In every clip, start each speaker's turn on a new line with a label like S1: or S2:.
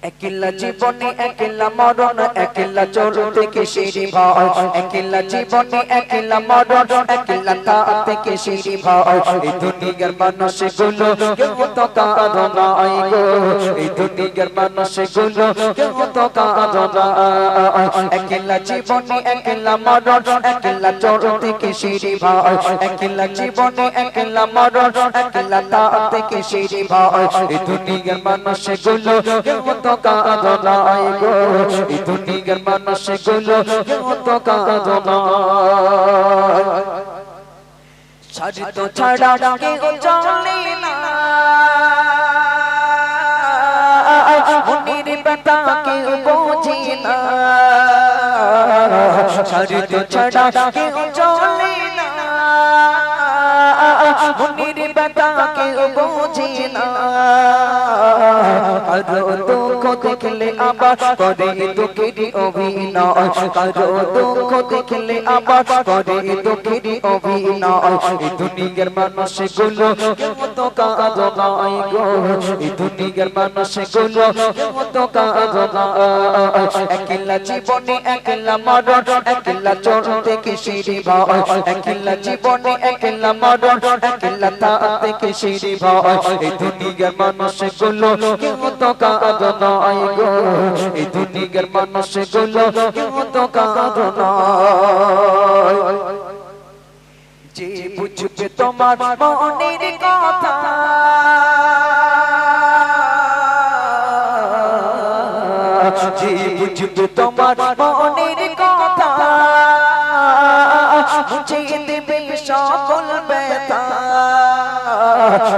S1: একলা জীবনে একলা মরণ, একলা চলতে কিসেরি ভয়, একলা জীবনে একলা মরণ, একলা থাকতে কিসেরি ভয়। এই দুনিয়ার মানুষগুলো কেউ তো কাঁদো নাই গো, এই দুনিয়ার মানুষগুলো কেউ তো কাঁদো না। একলা জীবনে একলা মরণ, একলা চলতে কিসেরি ভয়, একলা জীবনে একলা মরণ, একলা থাকতে কিসেরি ভয়। এই দুনিয়ার মানুষগুলো কেউ তো কাঁদো নাই গো, এই দুনিয়ার মানুষগুলো কেউ তো কাঁদো না। শর্ত ছাড়া কেউ চলে না, মনের ব্যথা কেউ বোঝে না। শর্ত ছাড়া কেউ চলে না, মনের ব্যথা কেউ বোঝে না। কারো দুঃখ দেখলে আবার করে দুঃখেরই অভিনয়, কারো দুঃখ দেখলে আবার করে দুঃখেরই অভিনয়। এই দুনিয়ার মানুষগুলো কেউ তো কাঁদো নাই গো, এই দুনিয়ার মানুষগুলো কেউ তো কাঁদো না। একলা জীবনে একলা মরণ, একলা চলতে কিসেরি ভয়, একলা জীবনে একলা মরণ, একলা থাকতে কিসেরি ভয়। এই দুনিয়ার মানুষগুলো কেউ তো কাঁদো নাই গো, এই দুনিয়ার মানুষগুলো কেউ তো কাঁদো না। যে বুঝবে তোমার মনের কথা, যে বুঝবে তোমার মনের কথা, মুছে দেবে সকল ব্যথা।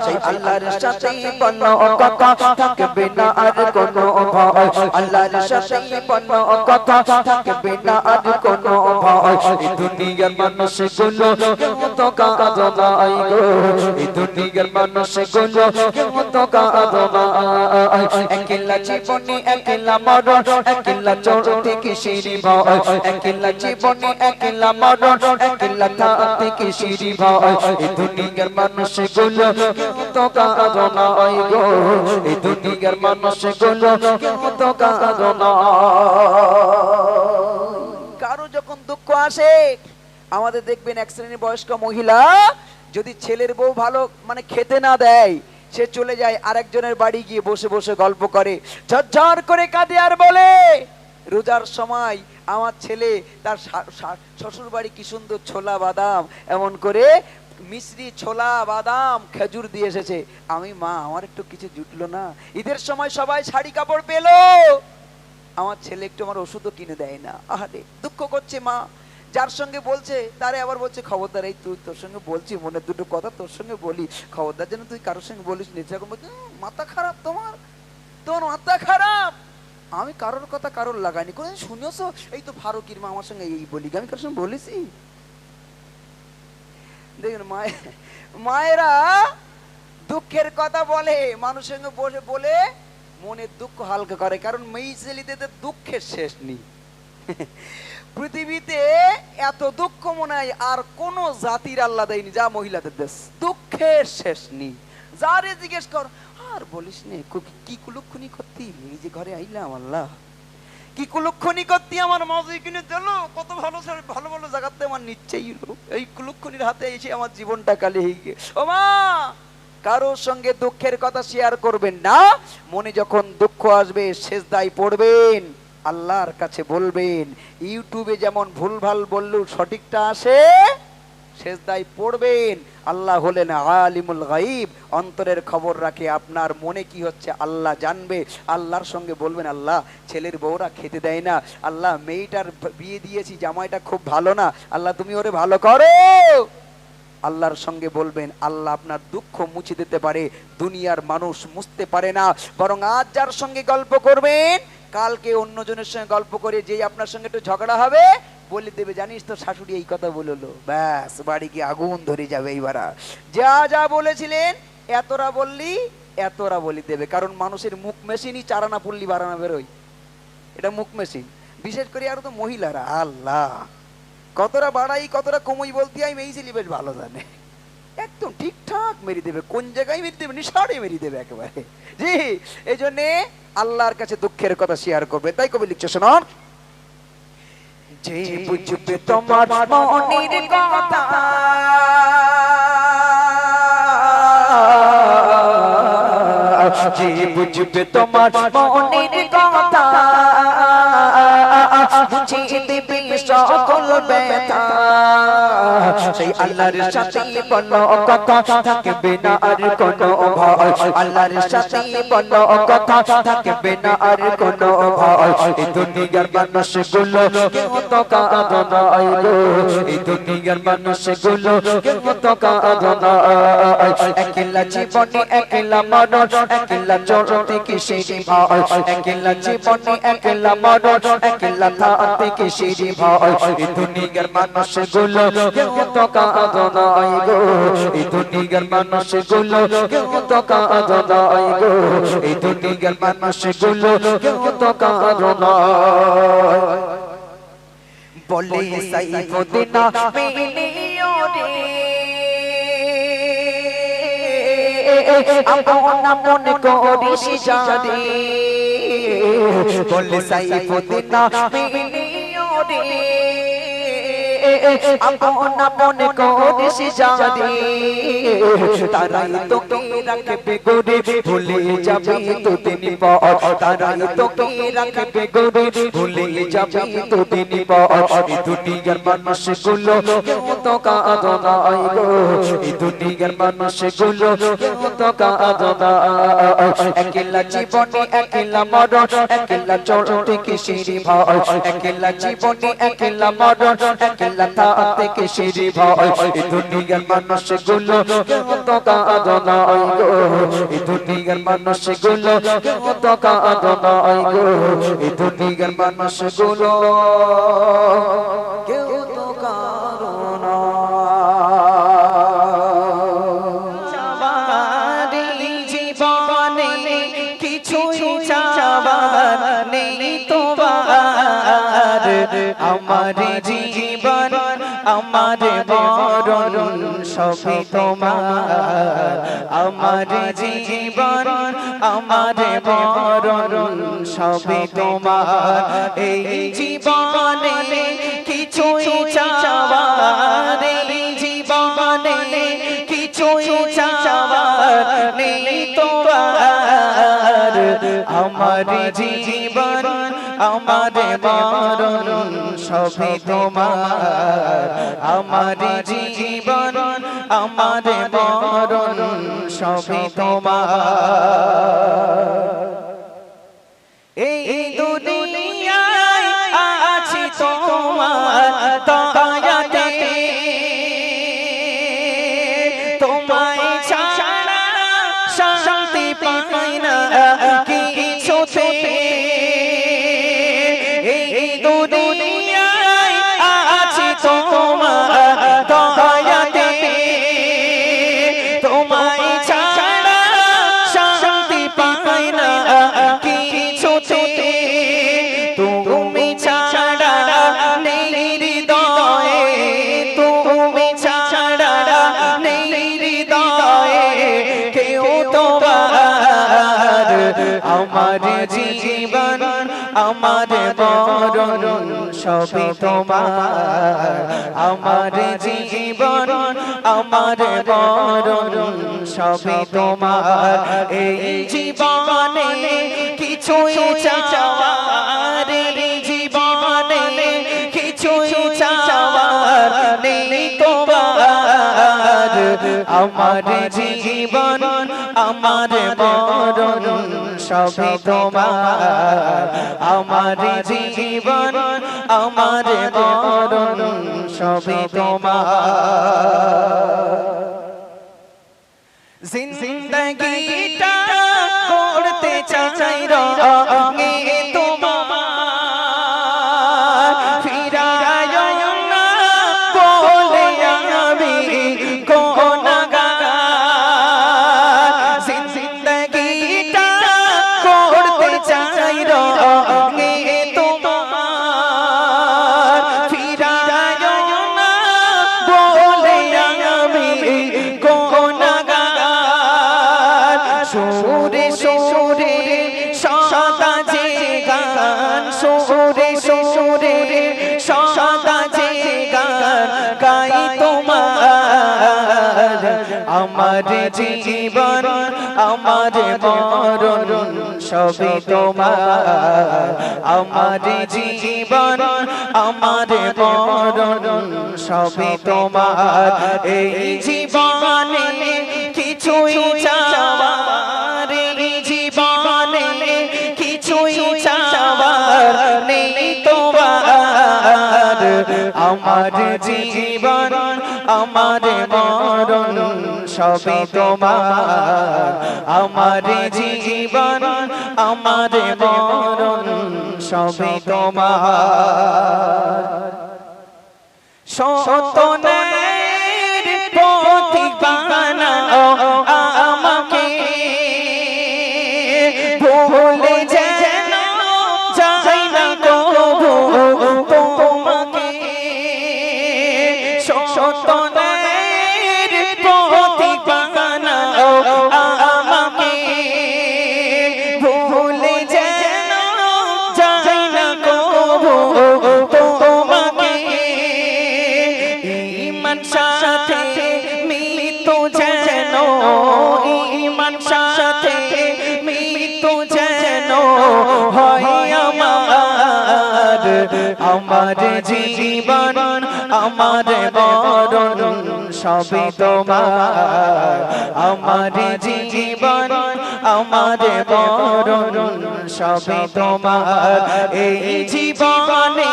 S1: সেই আল্লাহর সাথে বলো কথা, থাকবে না আর কোনো ভয়। আল্লাহর সাথে বলো কথা, থাকবে না আর কোনো ভয়। এই দুনিয়ার মানুষগুলো কেউ তো কাঁদো নাই গো, এই দুনিয়ার মানুষগুলো কেউ তো কাঁদো না। একলা জীবনে একলা মরণ, একলা চলতে কিসেরি ভয়, একলা জীবনে একলা মরণ, একলা থাকতে কিসেরি ভয়। এই দুনিয়ার মানুষগুলো কেউ তো কাঁদো নাই গো, এই দুনিয়ার মানুষগুলো কেউ তো কাঁদো না। কারো যখন দুঃখ আসে, আমাদের দেখবেন এক শ্রেণীর বয়স্ক মহিলা যদি ছেলের বউ ভালো মানে খেতে না দেয়, সে চলে যায় আরেকজনের বাড়ি গিয়ে বসে বসে গল্প করে, ঝরঝর করে কাঁদে আর বলে, রোজার সময় আমার ছেলে তার শ্বশুর বাড়ি কি সুন্দর ছোলা বাদাম এমন করে মিশ্রি ছোলা বাদাম খেজুর দিয়ে এসেছে, আমি মা আমার একটু কিছু জুটলো না। ঈদের সময় সবাই শাড়ি কাপড় পেলো, আমার ছেলে একটু আমার ওষুধও কিনে দেয় না। আহারে দুঃখ করছে মা, যার সঙ্গে বলছে তারে আবার বলছে খবরদার, এই তুই তোর সঙ্গে বলছি মনে দুটো কথা তোর সঙ্গে বলি, খবরদার যেন তুই কারোর সঙ্গে বলিস নি। এরকম বলছে মাথা খারাপ তোমার, তোর মাথা খারাপ। আমি কারোর কথা কারোর লাগাইনি, কোন শুনেছো এই তো ফারুকির মা আমার সঙ্গে এই বলি, আমি কারোর সঙ্গে বলেছি? দেখেন মায়েরা দুঃখের কথা বলে, মানুষের সঙ্গে বসে বলে মনের দুঃখ হালকা করে, কারণ মেয়ে ছেলেদের দুঃখের শেষ নেই। পৃথিবীতে এত দুঃখ মনে হয় আর কোন জাতির আল্লাহ দেয়নি যা মহিলাদের দেশ, দুঃখের শেষ নেই। যারে জিজ্ঞেস কর আর বলিস নে কি কুলক্ষণি করতি, এই যে ঘরে আইলাম আল্লাহ কি কুলক্ষণি করতি, আমার মাঝে কিনে দিল, কত ভালো ভালো ভালো জায়গাতে আমার নিচ্ছেই এই কুলক্ষণির হাতে এসে আমার জীবনটা কালে হয়ে গিয়ে। ও মা, কারোর সঙ্গে দুঃখের কথা শেয়ার করবেন না। মনে যখন দুঃখ আসবে সেজদায় পড়বেন, আল্লাহর কাছে বলবেন। ইউটিউবে যেমন ভুলভাল বললেও সঠিকটা আসে, সেজদায় পড়বেন। আল্লাহ হলেন আলিমুল গায়ব, অন্তরের খবর রাখে, আপনার মনে কি হচ্ছে আল্লাহ জানবে। আল্লাহর সঙ্গে বলবেন, আল্লাহ ছেলের বউরা খেতে দেয় না, আল্লাহ মেয়েটার বিয়ে দিয়েছি জামাইটা খুব ভালো না, আল্লাহ তুমি ওরে ভালো করো। আল্লাহর সঙ্গে বলবেন, আল্লাহ আপনার দুঃখ মুছে দিতে পারে, দুনিয়ার মানুষ মুছতে পারে না। বরং আজ যার সঙ্গে গল্প করবেন, কালকে অন্যজনের সঙ্গে গল্প করে যেই আপনার সঙ্গে একটু ঝগড়া হবে বলে দেবে, জানিস তো শাশুড়ি এই কথা বললো, ব্যাস বাড়ি গিয়ে আগুন ধরে যাবে। এইবার যা যা বলেছিলেন এতরা বললি এতরা বলি দেবে, কারণ মানুষের মুখ মেশিনই চারানা পল্লী বাড়ানা বেরোয়, এটা মুখ মেশিন। বিশেষ করে আর তো মহিলারা আল্লাহ কতটা বাড়াই কতটা কমই বলতে আমি এই ছেলে বেশ ভালো জানে, একদম ঠিকঠাক মেরে দেবে, কোন জায়গায় মেরে দেবে নিঃসাড়ে মেরে দেবে একেবারে। জি, এই জন্যে আল্লাহর কাছে দুঃখের কথা শেয়ার করবে। তাই কবি লিখছে, শোনান, যে বুঝবে তোমার মনের কথা, যে বুঝবে তোমার মনের কথা, বুঝিয়ে দেবে সকল ব্যথা, সেই আল্লাহর সাথে বলো কথা, থাকবে না আর কোনো ভয়। আল্লাহর সাথে বলো কথা, থাকবে না আর কোনো ভয়। এই দুনিয়ার মানুষগুলো কেউ তো কাঁদো না গো, এই দুনিয়ার মানুষগুলো কেউ তো কাঁদো না। একলা জীবনে একলা মরণ, একলা চলতে কিসের ভয়, একলা জীবনে একলা মরণ, একলা থাকতে কিসের ভয়। এই দুনিয়ার মানুষগুলো কেউ তো কাঁদো না গো, এই দুনিয়ার মানুষগুলো কেউ তো কাঁদো না গো, এই দুনিয়ার মানুষগুলো কেউ তো কাঁদো না। বলে সাইফুদ্দিন মিলিও রে, আপন মনে করিস জানে, বলে সাইফুদ্দিন মিলিও রে, আপন মনে করিস জানে, তারাই তোকে রাখবে গোরে, ভুলে যাবে দুদিন পর, তারাই তোকে রাখবে গোরে, ভুলে যাবে দুদিন পর। এই দুনিয়ার মানুষগুলো কেউ তো কাঁদো না গো, এই দুনিয়ার মানুষগুলো কেউ তো কাঁদো না। একলা জীবনে একলা মরণ, একলা চলতে কিসের ভয়, একলা জীবনে একলা মরণ, একলা থাকতে কিসের ভয়। এই দুনিয়ার মানুষগুলো কেউ তো কাঁদো না গো, এই দুনিয়ার মানুষগুলো কেউ তো কাঁদো না গো, এই দুনিয়ার মানুষগুলো কেউ তো কাঁদো না। জীবনে কিছুই চাবার নেই তোমার, আমার জীবন আমার মরণ সবই তোমার, আমার জীবন আমার মরণ সবই তোমার। এই জীবনে কিছুই চাওয়ার, এই জীবনে কিছুই চাওয়ার নেই তোমার, আমার জীবন আমার মরণ সবই তোমার, আমার জীবন আমার মরণ সবই তোমার। এই দুনিয়ায় আছি তোমার দয়াতে, তোমায় ছাড়া শান্তি পাই না কিছুতে। এই দুনিয়ায় আছি তোমার দয়াতে, তোমায় ছাড়া শান্তি পাই না কিছুতে। তুমি ছাড়া নেই হৃদয়ে, তুমি ছাড়া নেই হৃদয়ে কেউ তোমার, আমার জীবন আমার মরণ সবই তোমার, আমার জীবন আমার মরণ সবই তোমার। এই জীবনে কিছুই চাওয়ার, এই জীবনে কিছুই চাওয়ার নেই তোমার, আমার জীবন আমার মরণ সবই তোমার, আমার জীবন আমার মরণ সবই তোমার। জিন্দগিটা করতে চাই রঙে তোমার, ফিরায় না বলে আমি গুনাহগার। জিন্দগিটা করতে চাই রঙে তোমার, ফিরায় না বলে আমি গুনাহগার।
S2: সুরে সুরে সদা যে গান গাই তোমার আমার জীবন আমার মরণ সবই তোমার আমার জীবন আমার মরণ সবই তোমার এই জীবনে কিছুই চাওয়ার এই জীবনে কিছুই চাওয়ার নেই তোমার আমার জীবন আমার মরণ সবই তোমার আমার জীবন আমার মরণ সবই তোমার সত্যনের পথিক বানাও আমাকে ভুলে যেন যাই না কবু তোমাকে সত্যনের পথিক বানাও আমাকে ভুলে যেন যাই না কবু তোমাকে ঈমান সাথে মৃত্যু যেন ঈমান সাথে মৃত্যু যেন হয় আমার জীবন আমার মরণ সবই তোমার আমার জীবন আমার মরণ সবই তোমার এই জীবনে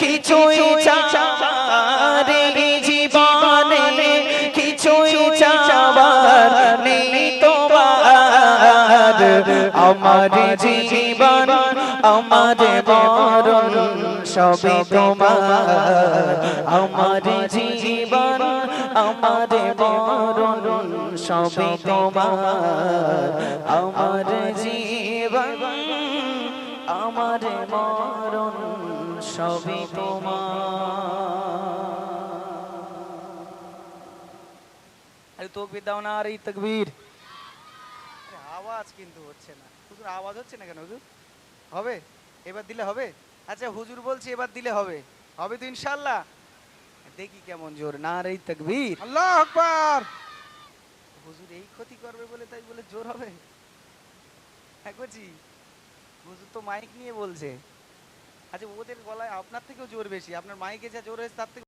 S2: কিছুই চাওয়ার এই জীবনে কিছুই চাওয়ার নেই তোমার আমার জীবন আমার মরণ সবই তোমার আমার জীবন আমার মরণ সবই তোমার আমার জীবন আমার মরণ সবই তোমার
S1: আরে তকবীর দাও না আর এই তাকবীর
S3: আওয়াজ কিন্তু হচ্ছে না হুজুর আওয়াজ হচ্ছে না কেন হুজুর হবে এবার দিলে হবে আচ্ছা হুজুর বলছি এবার দিলে হবে হবে তো ইনশাআল্লাহ দেখি কেমন জোর না রে তাকবীর আল্লাহু আকবার হুজুর এই ক্ষতি করবে বলে তাই বলে জোর হবে হ্যাঁ কোচি হুজুর তো মাইক নিয়ে বলছে আচ্ছা ওদের গলায় আপনার থেকেও জোর বেশি আপনার মাইকে যা জোর হয়েছে তার থেকে